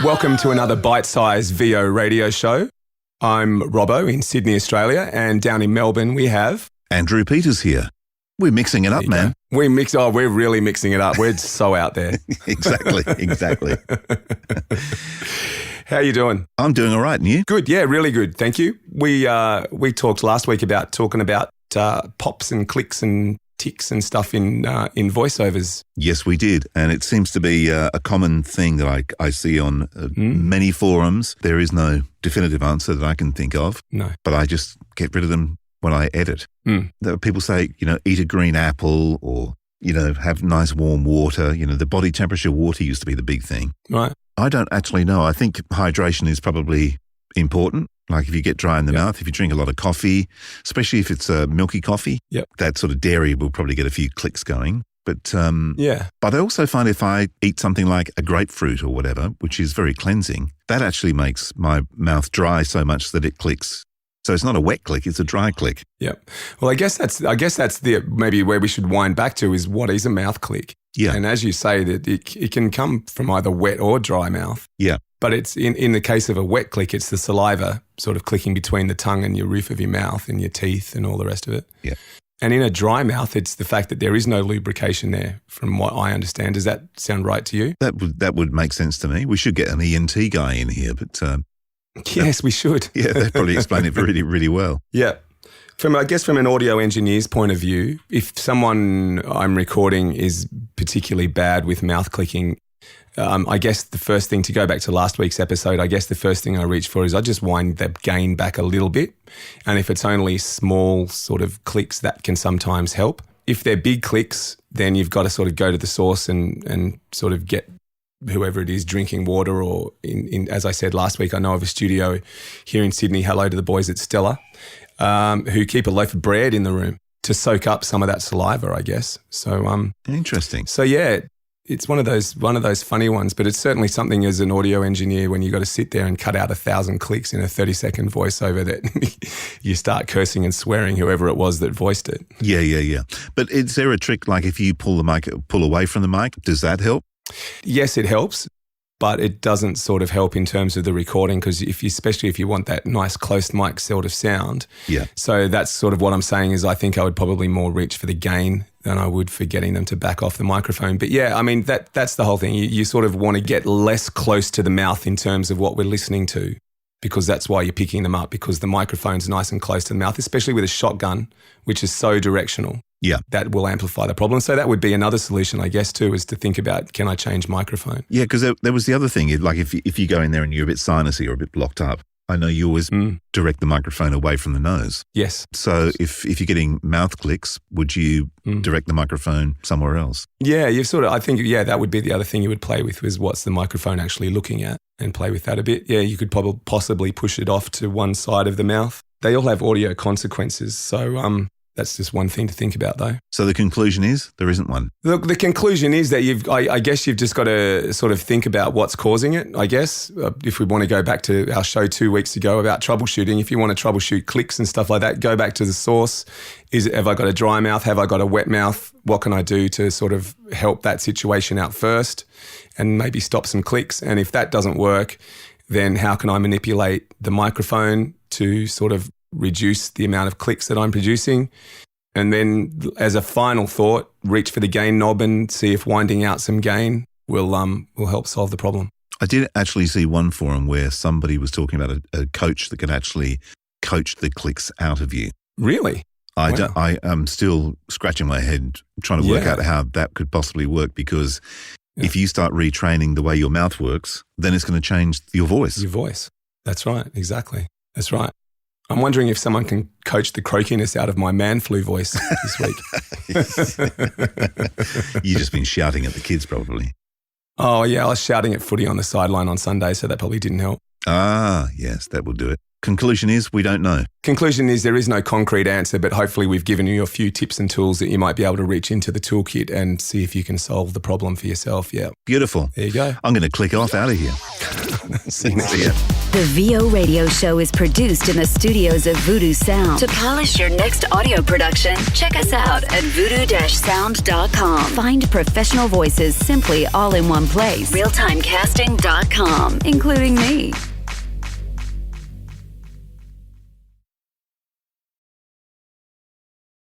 Welcome to another bite-sized VO radio show. I'm Robbo in Sydney, Australia, and down in Melbourne we have... Andrew Peters here. We're mixing it up, man. We're really mixing it up. We're so out there. Exactly. How you doing? I'm doing all right, and you? Good, yeah, really good. Thank you. We talked last week about talking about pops and clicks and ticks and stuff in voiceovers. Yes, we did, and it seems to be a common thing that I see on many forums. There is no definitive answer that I can think of. No. But I just get rid of them when I edit. People say, eat a green apple or, have nice warm water. The body temperature water used to be the big thing. Right. I don't actually know. I think hydration is probably important. Like if you get dry in the mouth, if you drink a lot of coffee, especially if it's a milky coffee, that sort of dairy will probably get a few clicks going. But but I also find if I eat something like a grapefruit or whatever, which is very cleansing, that actually makes my mouth dry so much that it clicks. So it's not a wet click, it's a dry click. Yeah. Well, I guess that's the maybe where we should wind back to is what is a mouth click. Yeah. And as you say, that it can come from either wet or dry mouth. Yeah. But it's in the case of a wet click, it's the saliva sort of clicking between the tongue and your roof of your mouth and your teeth and all the rest of it. Yeah. And in a dry mouth, it's the fact that there is no lubrication there, from what I understand. Does that sound right to you? That would make sense to me. We should get an ENT guy in here, but yes, we should. Yeah, they probably explain it really, really well. Yeah. From an audio engineer's point of view, if someone I'm recording is particularly bad with mouth clicking, I guess the first thing, to go back to last week's episode, I guess the first thing I reach for is I just wind the gain back a little bit. And if it's only small sort of clicks, that can sometimes help. If they're big clicks, then you've got to sort of go to the source and sort of get whoever it is drinking water, or in as I said last week, I know of a studio here in Sydney, hello to the boys at Stella, who keep a loaf of bread in the room to soak up some of that saliva, I guess. So interesting. So yeah, it's one of those funny ones, but it's certainly something as an audio engineer when you got to sit there and cut out 1,000 clicks in a 30-second voiceover that you start cursing and swearing whoever it was that voiced it. Yeah. But is there a trick, like if you pull away from the mic, does that help? Yes, it helps, but it doesn't sort of help in terms of the recording, because especially if you want that nice close mic sort of sound. Yeah. So that's sort of what I'm saying is I think I would probably more reach for the gain than I would for getting them to back off the microphone. But yeah, I mean, that's the whole thing. You sort of want to get less close to the mouth in terms of what we're listening to, because that's why you're picking them up, because the microphone's nice and close to the mouth, especially with a shotgun, which is so directional. Yeah. That will amplify the problem. So that would be another solution, I guess, too, is to think about, can I change microphone? Yeah, because there was the other thing, like if you go in there and you're a bit sinusy or a bit blocked up, I know you always direct the microphone away from the nose. Yes. So if you're getting mouth clicks, would you direct the microphone somewhere else? Yeah, I think that would be the other thing you would play with, was what's the microphone actually looking at, and play with that a bit. Yeah, you could probably possibly push it off to one side of the mouth. They all have audio consequences, so that's just one thing to think about, though. So the conclusion is there isn't one. Look, the conclusion is that I guess you've just got to sort of think about what's causing it, I guess. If we want to go back to our show 2 weeks ago about troubleshooting, if you want to troubleshoot clicks and stuff like that, go back to the source. Have I got a dry mouth? Have I got a wet mouth? What can I do to sort of help that situation out first and maybe stop some clicks? And if that doesn't work, then how can I manipulate the microphone to sort of reduce the amount of clicks that I'm producing? And then as a final thought, reach for the gain knob and see if winding out some gain will help solve the problem. I did actually see one forum where somebody was talking about a coach that can actually coach the clicks out of you. Really? I am still scratching my head trying to work out how that could possibly work, because if you start retraining the way your mouth works, then it's going to change your voice. Your voice. That's right. Exactly. That's right. I'm wondering if someone can coach the croakiness out of my man flu voice this week. You've just been shouting at the kids probably. Oh, yeah. I was shouting at footy on the sideline on Sunday, so that probably didn't help. Ah, yes, that will do it. Conclusion is we don't know. Conclusion is there is no concrete answer, but hopefully we've given you a few tips and tools that you might be able to reach into the toolkit and see if you can solve the problem for yourself. Yeah. Beautiful. There you go. I'm going to click off out of here. See you next year. The VO Radio Show is produced in the studios of Voodoo Sound. To polish your next audio production, check us out at voodoo-sound.com. Find professional voices simply all in one place. Realtimecasting.com, including me.